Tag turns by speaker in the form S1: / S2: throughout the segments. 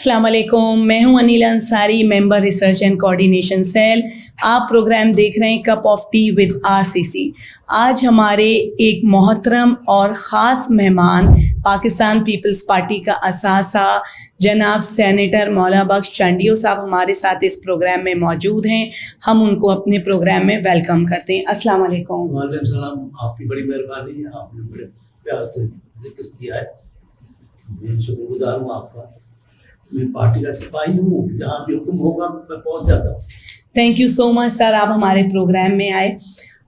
S1: السلام علیکم، میں ہوں انیلا انصاری، ممبر ریسرچ اینڈ کوآرڈینیشن سیل۔ آپ پروگرام دیکھ رہے ہیں cup of T with RCC۔ آج ہمارے ایک محترم اور خاص مہمان پاکستان پیپلز پارٹی کا اثاثہ جناب سینیٹر مولا بخش چانڈیو صاحب ہمارے ساتھ اس پروگرام میں موجود ہیں۔ ہم ان کو اپنے پروگرام میں ویلکم کرتے ہیں۔ السلام علیکم۔
S2: وعلیکم السلام، آپ کی بڑی مہربانی ہے، آپ نے بڑے پیار سے ذکر کیا ہے، میں شکر گزار ہوں آپ کا۔ میں پارٹی کا سپاہی ہوں، جہاں بھی حکم ہوگا میں پہنچ جاتا ہوں۔
S1: تھینک یو سو مچ سر، آپ ہمارے پروگرام میں آئے۔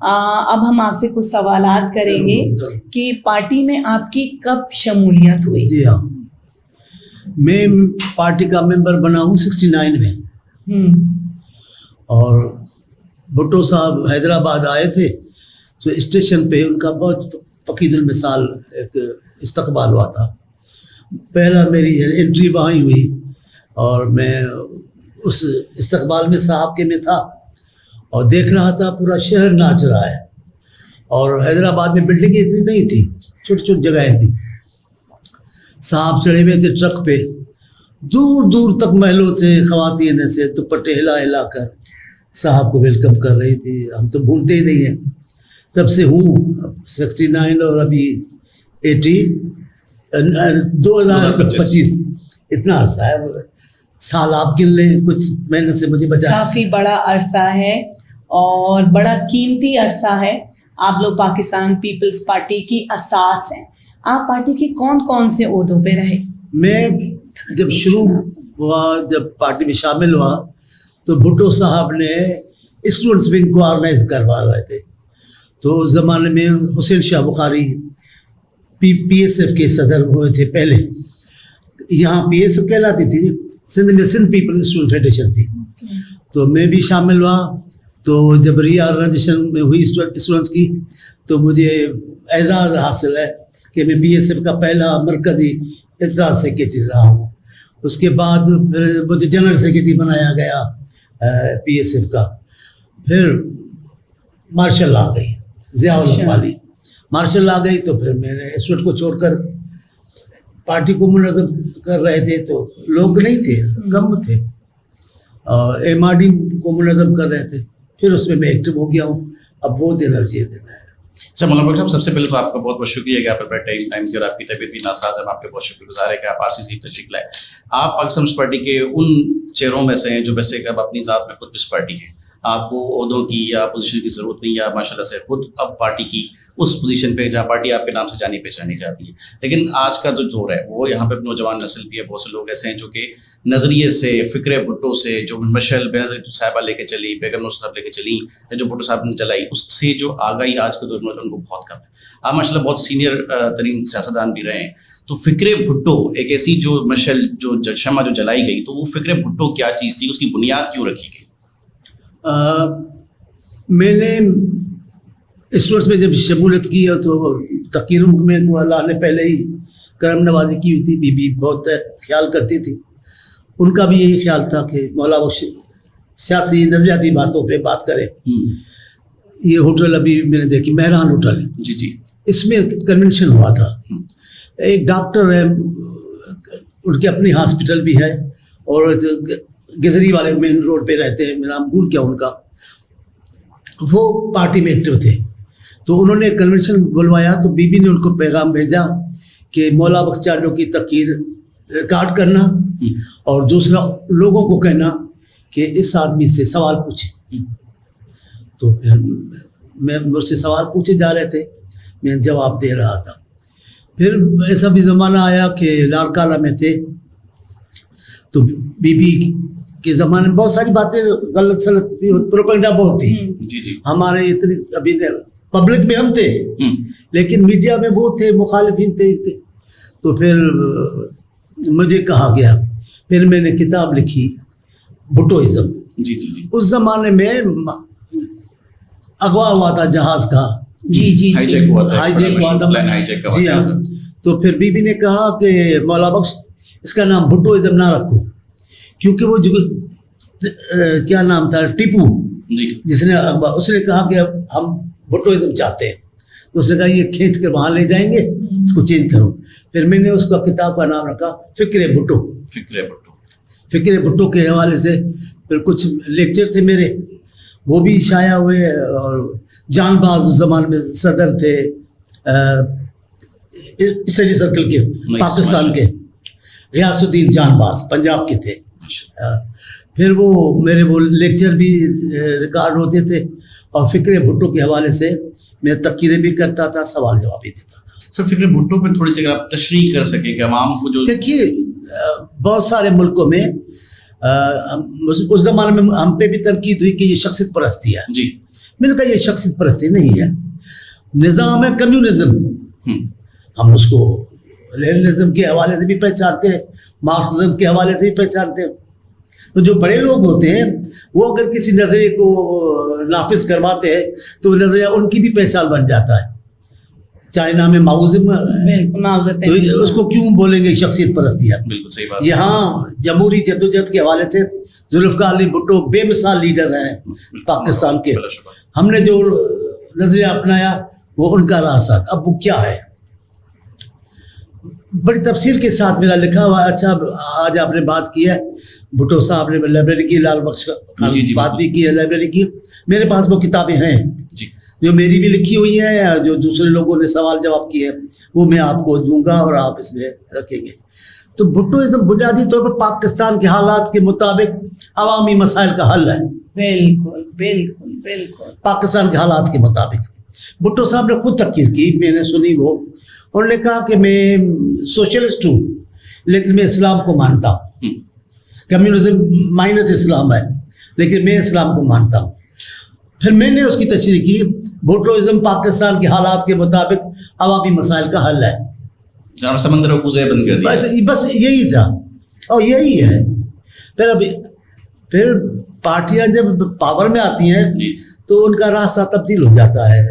S1: اب ہم آپ سے کچھ سوالات کریں گے کہ پارٹی میں آپ کی کب شمولیت ہوئی؟
S2: جی ہاں، میں پارٹی کا ممبر بنا ہوں 69 میں، اور بھٹو صاحب حیدرآباد آئے تھے تو اسٹیشن پہ ان کا بہت فقید المثال ایک استقبال ہوا تھا۔ پہلا میری انٹری وہاں ہی ہوئی، اور میں اس استقبال میں صاحب کے میں تھا اور دیکھ رہا تھا پورا شہر ناچ رہا ہے، اور حیدرآباد میں بلڈنگیں اتنی نہیں تھیں، چھوٹی چھوٹی جگہیں تھیں۔ صاحب چڑھے ہوئے تھے ٹرک پہ، دور دور تک محلوں سے خواتین سے دوپٹے ہلا ہلا کر صاحب کو ویلکم کر رہی تھی۔ ہم تو بھولتے ہی نہیں ہیں، تب سے ہوں 69 اور ابھی 2025 اتنا عرصہ ہے۔ سال آپ گن لیں، کچھ محنت سے مجھے بچا۔
S1: کافی بڑا عرصہ ہے اور بڑا قیمتی عرصہ ہے۔ آپ لوگ پاکستان پیپلز پارٹی کی اساس ہیں۔ آپ پارٹی کے کون کون سے عہدوں پہ رہے؟
S2: میں جب شروع ہوا، جب پارٹی میں شامل ہوا تو بھٹو صاحب نے اسٹوڈنٹس ونگ کو آرگنائز کروا رہے تھے، تو اس زمانے میں حسین شاہ بخاری PSF کے صدر ہوئے تھے پہلے۔ یہاں PSF کہلاتی تھی، سندھ میں سندھ پیپل اسٹوڈنٹ فیڈریشن تھی، تو میں بھی شامل ہوا۔ تو جب ری آرگنائزیشن میں ہوئی اسٹوڈنٹس کی تو مجھے اعزاز حاصل ہے کہ میں PSF کا پہلا مرکزی اطلاعات سیکریٹری رہا ہوں۔ اس کے بعد پھر مجھے جنرل سیکریٹری بنایا گیا PSF کا۔ پھر مارشل آ گئی، ضیاء الحق والی مارشل آ گئی، تو پھر میں نے اسٹوڈنٹ کو چھوڑ کر پارٹی کو منظم کر رہے تھے، تو لوگ نہیں تھے، کم تھے، MRD کو منظم کر رہے تھے۔ پھر اس میں ایکٹیو ہو گیا ہوں، اب وہ دن اور یہ دن ہے۔
S3: اچھا مولانا بخش صاحب، سب سے پہلے تو آپ کا بہت بہت شکریہ کہ آپ نے ٹائم دیا، اور آپ کی طبیعت بھی ناساز ہے، ہم آپ کے بہت شکر گزار ہے کہ آپ RCC تشریف لائے۔ آپ پاکستان پیپلز پارٹی کے ان چہروں میں سے ہیں جو ویسے کہ اب اپنی ذات میں خود بھی اس پارٹی ہیں، آپ کو عہدوں کی یا پوزیشن کی ضرورت نہیں، یا ماشاءاللہ سے خود اب پارٹی کی اس پوزیشن پہ جہاں پارٹی آپ کے نام سے جانی پہچانی جاتی ہے۔ لیکن آج کا جو دور ہے وہ یہاں پہ نوجوان نسل بھی ہے، بہت سے لوگ ایسے ہیں جو کہ نظریے سے، فکر بھٹو سے، جو مشعل بینظیر صاحبہ لے کے چلی، بیگم نور صاحب لے کے چلی، جو بھٹو صاحب نے چلائی، اس سے جو آگاہی آج کے دور میں نوجوان کو بہت کم ہے۔ آپ ماشاء اللہ بہت سینئر ترین سیاستدان بھی رہے ہیں، تو فکر بھٹو ایک ایسی جو مشعل جو شمع جو جلائی گئی، تو وہ فکر بھٹو کیا چیز تھی، اس کی بنیاد کیوں رکھی گئی؟
S2: میں نے اسٹوڈنٹس میں جب شمولیت کی ہے تو تقیر میں کو اللہ نے پہلے ہی کرم نوازی کی ہوئی تھی، بی بہت خیال کرتی تھی۔ ان کا بھی یہی خیال تھا کہ مولا بخش سیاسی نظریاتی باتوں پہ بات کرے۔ یہ ہوٹل ابھی میں نے دیکھی، مہران ہوٹل،
S3: جی،
S2: اس میں کنونشن ہوا تھا۔ ایک ڈاکٹر ہے، ان کی اپنی ہاسپٹل بھی ہے، اور گزری والے مین روڈ پہ رہتے ہیں، میرا نام بھول کیا ان کا، وہ پارٹی میں ایکٹیو تھے۔ تو انہوں نے کنونشن بلوایا، تو بی بی نے ان کو پیغام بھیجا کہ مولا بخش چانڈیو کی تقریر ریکارڈ کرنا، اور دوسرا لوگوں کو کہنا کہ اس آدمی سے سوال پوچھیں۔ تو پھر مجھ سے سوال پوچھے جا رہے تھے، میں جواب دے رہا تھا۔ پھر ایسا بھی زمانہ آیا کہ لاڑکانہ میں تھے، تو بی بی کے زمانے میں بہت ساری باتیں غلط سلط بھی، پروپیگنڈا بہت تھی ہمارے، اتنی ابھی پبلک میں ہم تھے لیکن میڈیا میں وہ تھے، مخالفین تھے۔ تو پھر مجھے کہا گیا، پھر میں نے کتاب لکھی بھٹوازم۔ اس زمانے میں اغوا ہوا تھا جہاز کا،
S3: ہائی جیک ہوا تھا،
S2: جی ہاں۔ تو پھر بی بی نے کہا کہ مولا بخش اس کا نام بھٹوازم نہ رکھو، کیونکہ وہ جو کیا نام تھا، ٹیپو، جس نے اس نے کہا کہ ہم بھٹوازم چاہتے ہیں، تو اس نے کہا یہ کھینچ کر وہاں لے جائیں گے، اس کو چینج کرو۔ پھر میں نے اس کا کتاب کا نام رکھا فکر بھٹو۔ فکر بھٹو کے حوالے سے پھر کچھ لیکچر تھے میرے وہ بھی شائع ہوئے. اور جان باز اس زمانے میں صدر تھے اسٹڈی سرکل کے پاکستان کے, غیاث الدین جان باز پنجاب کے تھے. پھر وہ میرے وہ لیکچر بھی ریکارڈ ہوتے تھے اور فکر بھٹو کے حوالے سے میں تقریریں بھی کرتا تھا, سوال جواب بھی دیتا تھا.
S3: سر فکر بھٹو پہ تھوڑی سی اگر آپ تشریح کر سکیں کہ عوام کو جو
S2: دیکھیے بہت سارے ملکوں میں اس زمانے میں ہم پہ بھی تنقید ہوئی کہ یہ شخصیت پرستی ہے.
S3: جی
S2: میں نے کہا یہ شخصیت پرستی نہیں ہے, نظام ہے کمیونزم. ہم اس کو لیننزم کے حوالے سے بھی پہچانتے ہیں, مارکسزم کے حوالے سے بھی پہچانتے ہیں. تو جو بڑے لوگ ہوتے ہیں وہ اگر کسی نظریے کو نافذ کرواتے ہیں تو وہ نظریہ ان کی بھی پہچان بن جاتا ہے. چائنا میں ماؤزم, تو اس کو کیوں بولیں گے شخصیت پرستی ہے.
S3: بالکل صحیح بات.
S2: یہاں جمہوری جدوجہد کے حوالے سے ذوالفقار علی بھٹو بے مثال لیڈر ہیں پاکستان کے. ہم نے جو نظریہ اپنایا وہ ان کا راستہ. اب وہ کیا ہے بڑی تفصیل کے ساتھ میرا لکھا ہوا ہے. اچھا آج آپ نے بات کی ہے بھٹو صاحب نے لائبریری کی, لال بخش کا بات بھی کی ہے لائبریری کی. میرے پاس وہ کتابیں ہیں جو میری بھی لکھی ہوئی ہیں یا جو دوسرے لوگوں نے سوال جواب کیے ہیں وہ میں آپ کو دوں گا اور آپ اس میں رکھیں گے. تو بھٹوازم بنیادی طور پر پاکستان کے حالات کے مطابق عوامی مسائل کا حل ہے.
S1: بالکل بالکل بالکل
S2: پاکستان کے حالات کے مطابق. بھٹو صاحب نے خود تقریر کی, میں نے سنی وہ, انہوں نے کہا کہ میں سوشلسٹ ہوں لیکن میں اسلام کو مانتا ہوں. کمیونزم مائنس اسلام ہے لیکن میں اسلام کو مانتا ہوں. پھر میں نے اس کی تشریح کی بھٹوازم پاکستان کے حالات کے مطابق عوامی مسائل کا حل ہے.
S3: جناب سمندر کو کوزے بند کر دیا.
S2: بس یہی تھا اور یہی ہے. پھر پارٹیاں جب پاور میں آتی ہیں تو ان کا راستہ تبدیل ہو جاتا ہے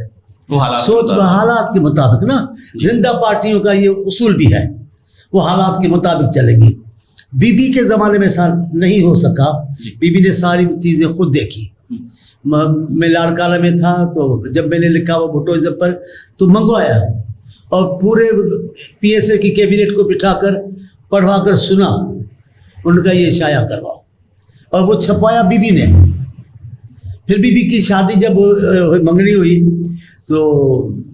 S2: سوچ حالات کے مطابق نا. زندہ پارٹیوں کا یہ اصول بھی ہے, وہ حالات کے مطابق چلے گی. بی بی کے زمانے میں ایسا نہیں ہو سکا. بی بی نے ساری چیزیں خود دیکھی. میں لاڑکانہ میں تھا تو جب میں نے لکھا وہ بھٹوازم پر تو منگوایا اور پورے پی ایس اے کی کیبنٹ کو بٹھا کر پڑھوا کر سنا, ان کا یہ شائع کرواؤ, اور وہ چھپوایا بی بی نے. پھر بی بی کی شادی جب منگنی ہوئی تو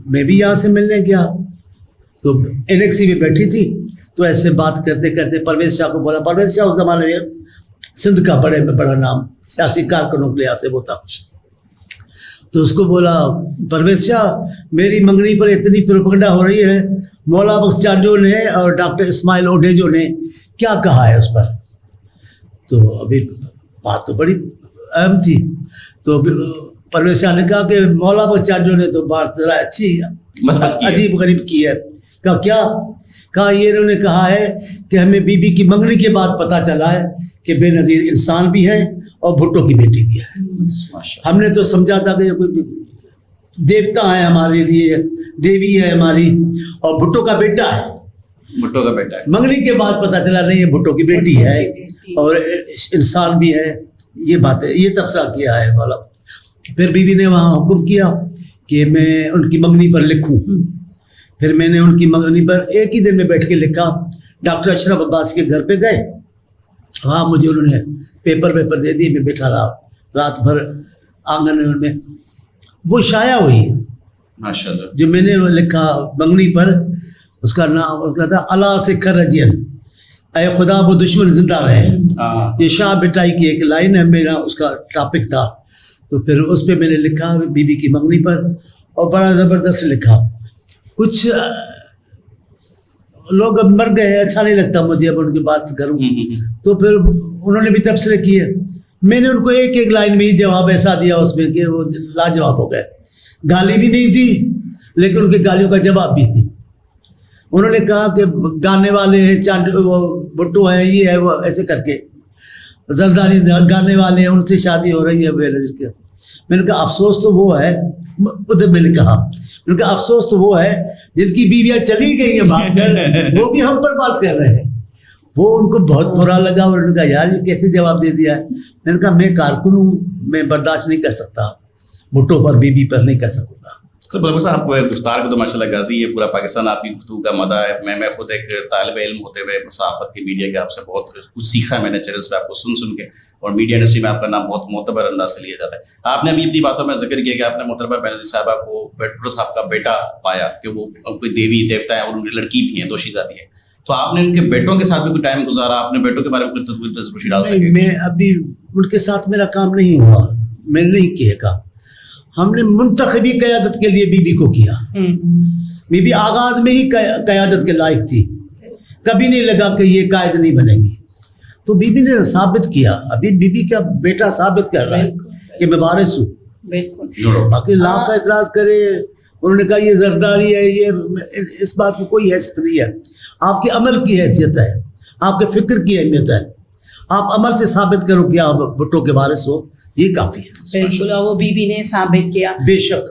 S2: میں بھی یہاں سے ملنے گیا تو NXC میں بیٹھی تھی تو ایسے بات کرتے کرتے پرویز شاہ کو بولا. پرویز شاہ اس زمانے میں سندھ کا بڑا نام سیاسی کارکنوں کے لحاظ سے وہ تھا. تو اس کو بولا پرویز شاہ میری منگنی پر اتنی پروپگنڈا ہو رہی ہے, مولا بخش چاڈیو نے اور ڈاکٹر اسماعیل اوڈیجو نے کیا کہا ہے اس پر. تو ابھی بات تو بڑی اہم تھی. تو پرویز شاہ نے کہا کہ مولا بخش چاڈیو نے تو بات ذرا اچھی عجیب غریب کی ہے. کہا کیا؟ کہا یہ انہوں نے کہا ہے کہ ہمیں بی بی کی منگنی کے بعد پتہ چلا ہے کہ بے نظیر انسان بھی ہے اور بھٹو کی بیٹی بھی ہے. ہم نے تو سمجھا تھا کہ یہ کوئی دیوتا ہے ہمارے لیے, دیوی ہے ہماری, اور بھٹو کا بیٹا ہے.
S3: بھٹو کا بیٹا ہے.
S2: منگنی کے بعد پتہ چلا نہیں یہ بھٹو کی بیٹی ہے اور انسان بھی ہے. یہ بات ہے, یہ تبصرہ کیا ہے والا. پھر بی بی نے وہاں حکم کیا کہ میں ان کی منگنی پر لکھوں. پھر میں نے ان کی منگنی پر ایک ہی دن میں بیٹھ کے لکھا. ڈاکٹر اشرف عباسی کے گھر پہ گئے, وہاں مجھے انہوں نے پیپر دے دیے. میں بیٹھا رہا رات بھر آنگن میں. وہ شائع ہوئی
S3: ماشاءاللہ
S2: جو میں نے لکھا منگنی پر. اس کا نام تھا اللہ سے کر رجین, اے خدا وہ دشمن زندہ رہے. یہ شاہ بٹائی کی ایک لائن ہے, میرا اس کا ٹاپک تھا. تو پھر اس پہ میں نے لکھا بی بی کی منگنی پر, اور بڑا زبردست لکھا. کچھ لوگ اب مر گئے, اچھا نہیں لگتا مجھے اب ان کی بات کروں. تو پھر انہوں نے بھی تبصرے کیے. میں نے ان کو ایک ایک لائن میں ہی جواب ایسا دیا اس میں کہ وہ لاجواب ہو گئے. گالی بھی نہیں تھی لیکن ان کی گالیوں کا جواب بھی تھی. انہوں نے کہا کہ گانے والے ہیں, وہ بھٹو ہے, یہ ہے وہ, ایسے کر کے زرداری گانے والے ہیں, ان سے شادی ہو رہی ہے بے نظیر کے. میں نے کہا افسوس تو وہ ہے, ادھر میں نے کہا افسوس تو وہ ہے جن کی بیویاں چلی گئی ہیں بھاگ کر, وہ بھی ہم پر بات کر رہے ہیں. وہ ان کو بہت برا لگا اور انہوں نے کہا یار یہ کیسے جواب دے دیا ہے. میں نے کہا میں کارکن ہوں, میں برداشت نہیں کر سکتا, بھٹو پر بی بی پر نہیں کر سکوں گا.
S3: سر بلکہ صاحب گفتار کو تو ماشاء اللہ غازی ہے، پورا پاکستان آپ کی گفتگو کا مدعا ہے. میں خود ایک طالب علم ہوتے ہوئے صحافت کی میڈیا کے آپ سے بہت کچھ سیکھا ہے میں نے چینلس پہ آپ کو سن کے، اور میڈیا انڈسٹری میں آپ کا نام بہت معتبر انداز سے لیا جاتا ہے. آپ نے ابھی اپنی باتوں میں ذکر کیا کہ آپ نے محترمہ بینظیر صاحبہ کو بھٹو صاحب کا بیٹا پایا کہ وہ کوئی دیوی دیوتا ہے اور ان کی لڑکی بھی ہیں، دوشیزہ بھی ہے، تو آپ نے ان کے بیٹوں کے ساتھ بھی کوئی ٹائم گزارا؟ آپ نے بیٹوں کے بارے میں کوئی تصویر ڈال سکے؟
S2: میں ابھی ان کے ساتھ میرا کام نہیں ہوا، میں نے نہیں کیا کام. ہم نے منتخبی قیادت کے لیے بی بی کو کیا. بی بی آغاز میں ہی قیادت کے لائق تھی، کبھی نہیں لگا کہ یہ قائد نہیں بنے گی. تو بی بی نے ثابت کیا، ابھی بی بی کا بیٹا ثابت کر رہا ہے کہ میں وارث ہوں.
S1: بالکل.
S2: باقی لاکھ کا اعتراض کرے، انہوں نے کہا یہ زرداری ہے، یہ اس بات کی کوئی حیثیت نہیں ہے. آپ کے عمل کی حیثیت ہے، آپ کے فکر کی اہمیت ہے. آپ عمل سے ثابت کرو کہ آپ بھٹو کے وارث ہو، یہ کافی ہے.
S1: بالکل، اور وہ بی بی نے ثابت کیا.
S2: بے شک.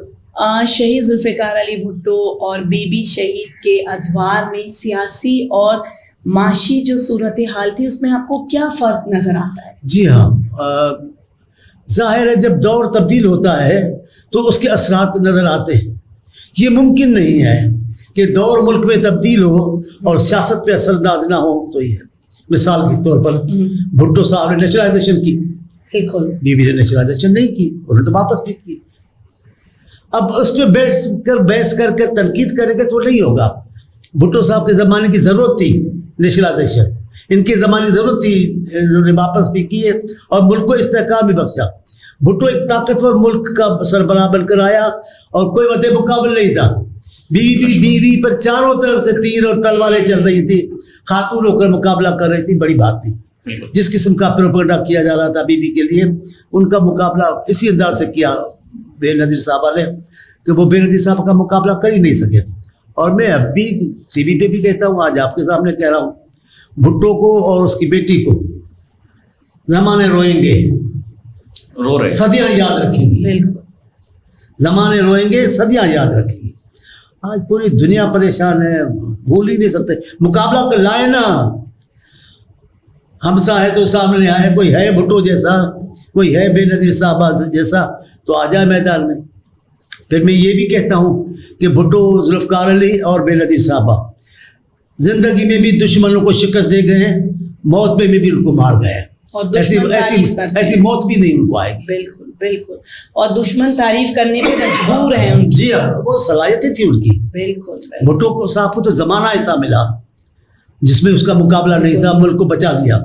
S1: شہید ذوالفقار علی بھٹو اور بی بی شہید کے ادوار میں سیاسی اور معاشی جو صورتحال تھی اس میں آپ کو کیا فرق نظر آتا ہے؟
S2: جی ہاں، ظاہر ہے جب دور تبدیل ہوتا ہے تو اس کے اثرات نظر آتے ہیں. یہ ممکن نہیں ہے کہ دور ملک میں تبدیل ہو اور سیاست پہ اثر انداز نہ ہو. تو یہ مثال کے طور پر بھٹو صاحب نے نیچرلائزیشن کی،
S1: بالکل.
S2: بی بی نے نیچرلائزیشن نہیں کی، انہوں نے تو واپس بھی کی. اب اس پہ بحث کر کے تنقید کریں گے تو نہیں ہوگا. بھٹو صاحب کے زمانے کی ضرورت تھی نیشنلائزیشن، ان کے زمانے کی ضرورت تھی، انہوں نے واپس بھی کیے اور ملک کو استحکام بھی بخشا. بھٹو ایک طاقتور ملک کا سربراہ بن کر آیا اور کوئی مد مقابل نہیں تھا. بیوی پر چاروں طرف سے تیر اور تلواریں چل رہی تھی، خاتون ہو کر مقابلہ کر رہی تھی، بڑی بات تھی. جس قسم کا پروپیگنڈا کیا جا رہا تھا بیوی کے لیے، ان کا مقابلہ اسی انداز سے کیا بے نظیر صاحبہ نے کہ وہ بے نظیر صاحب کا مقابلہ کر ہی نہیں سکے. اور میں اب بھی ٹی وی پہ بھی کہتا ہوں، آج آپ کے سامنے کہہ رہا ہوں، بھٹو کو اور اس کی بیٹی کو زمانے روئیں گے،
S3: رو رہے
S2: صدیاں یاد رکھیں گی.
S1: بالکل.
S2: زمانے روئیں گے، صدیاں یاد رکھیں گی. آج پوری دنیا پریشان ہے، بھول ہی نہیں سکتے. مقابلہ کر لائے نا، ہمسا ہے تو سامنے آئے، کوئی ہے بھٹو جیسا، کوئی ہے بے نظیر صاحبہ جیسا، تو آ جائے میدان میں. پھر میں یہ بھی کہتا ہوں کہ بھٹو، ذوالفقار علی اور بے نظیر صاحبہ زندگی میں بھی دشمنوں کو شکست دے گئے ہیں، موت میں بھی ان کو مار گئے ہیں. ایسی موت بھی نہیں ان کو آئے گی.
S1: بالکل بالکل. اور دشمن تعریف کرنے پہ مجبور ہیں.
S2: جی ہاں، وہ صلاحیتیں تھی ان کی.
S1: بالکل.
S2: بھٹو کو صاحب کو تو زمانہ ایسا ملا جس میں اس کا مقابلہ نہیں تھا، ملک کو بچا لیا.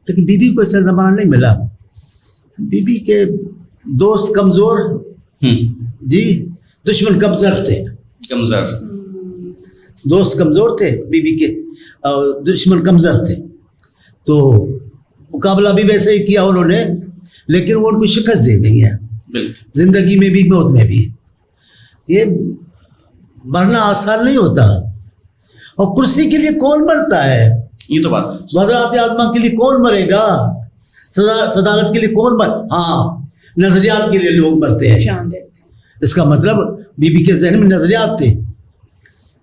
S2: لیکن بی بی کو ایسا زمانہ نہیں ملا. بی بی کے دوست کمزور، جی دشمن کمزور تھے. دوست کمزور تھے بی بی کے اور دشمن کمزور تھے. تو مقابلہ بھی ویسے ہی کیا انہوں نے، لیکن وہ ان کو شکست دے گئی ہے زندگی میں بھی، موت میں بھی. یہ مرنا آسان نہیں ہوتا. اور کرسی کے لیے کون مرتا ہے؟
S3: یہ تو بات.
S2: وزارت اعظم کے لیے کون مرے گا؟ صدارت کے لیے کون ہاں، نظریات کے لیے لوگ مرتے ہیں. اس کا مطلب بی بی کے ذہن میں نظریات تھے،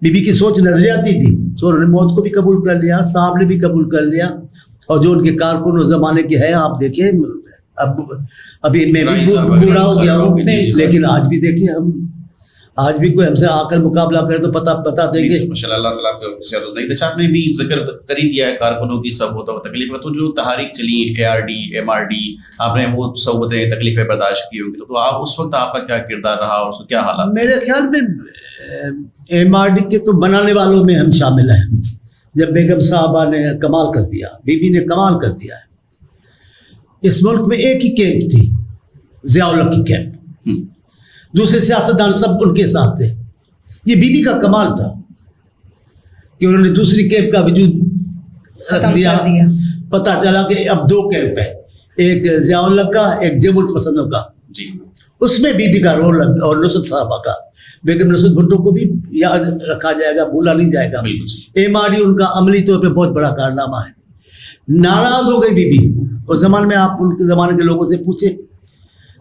S2: بی بی کی سوچ نظریاتی تھی، تو انہوں نے موت کو بھی قبول کر لیا، صاحب نے بھی قبول کر لیا. اور جو ان کے کارکن اس زمانے کے ہیں، آپ دیکھیں، ابھی میں بھی بوڑھا ہو گیا ہوں، لیکن آج بھی دیکھیں، ہم آج بھی کوئی ہم سے آ کر مقابلہ کرے تو بتا دیں گے.
S3: ماشاء اللہ، اللہ تعالیٰ آپ کو صحت و عافیت. آپ نے بھی ذکر کر ہی دیا ہے کارکنوں کی صحبتوں و تکلیف. تو جو تحریک چلی ARD MRD، آپ نے وہ صحبتیں تکلیفیں برداشت کی ہوں گی، تو آپ اس وقت آپ کا کیا کردار رہا اور اس کو کیا حالات؟
S2: میرے خیال میں MRD کے تو بنانے والوں میں ہم شامل ہیں. جب بیگم صاحبہ نے کمال کر دیا، بی بی نے کمال کر دیا ہے. اس ملک میں ایک ہی کیمپ تھی، ضیاء الحق کی کیمپ، دوسرے سیاستدان سب ان کے ساتھ تھے. یہ بی بی کا کمال تھا کہ انہوں نے دوسری کیمپ کا وجود رکھ دیا. پتہ چلا کہ اب 2 کیمپ ہیں، ایک ضیاء الحق کا، ایک جمہوریت پسندوں کا.
S3: جی،
S2: اس میں بی بی کا رول اور نصرت صاحبہ کا. بیگم نصرت بھٹو کو بھی یاد رکھا جائے گا، بھولا نہیں جائے گا. MRD ان کا عملی طور پہ بہت بڑا کارنامہ ہے. ناراض ہو گئی بی بی. اس زمانے میں آپ ان کے زمانے کے لوگوں سے پوچھیں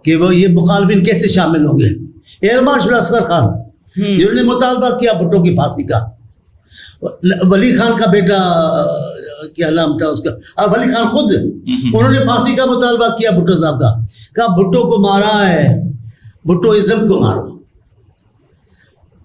S2: کہ وہ یہ مخالفین کیسے شامل ہوں گے. ایئر مارشل اصغر خان جنہوں نے مطالبہ کیا بھٹو کی پھانسی کا، ولی خان کا بیٹا کیا نام تھا اس کا، اور ولی خان خود، انہوں نے پھانسی کا مطالبہ کیا بھٹو صاحب کا. کہا بھٹو کو مارا ہے، بھٹو ازم کو مارو.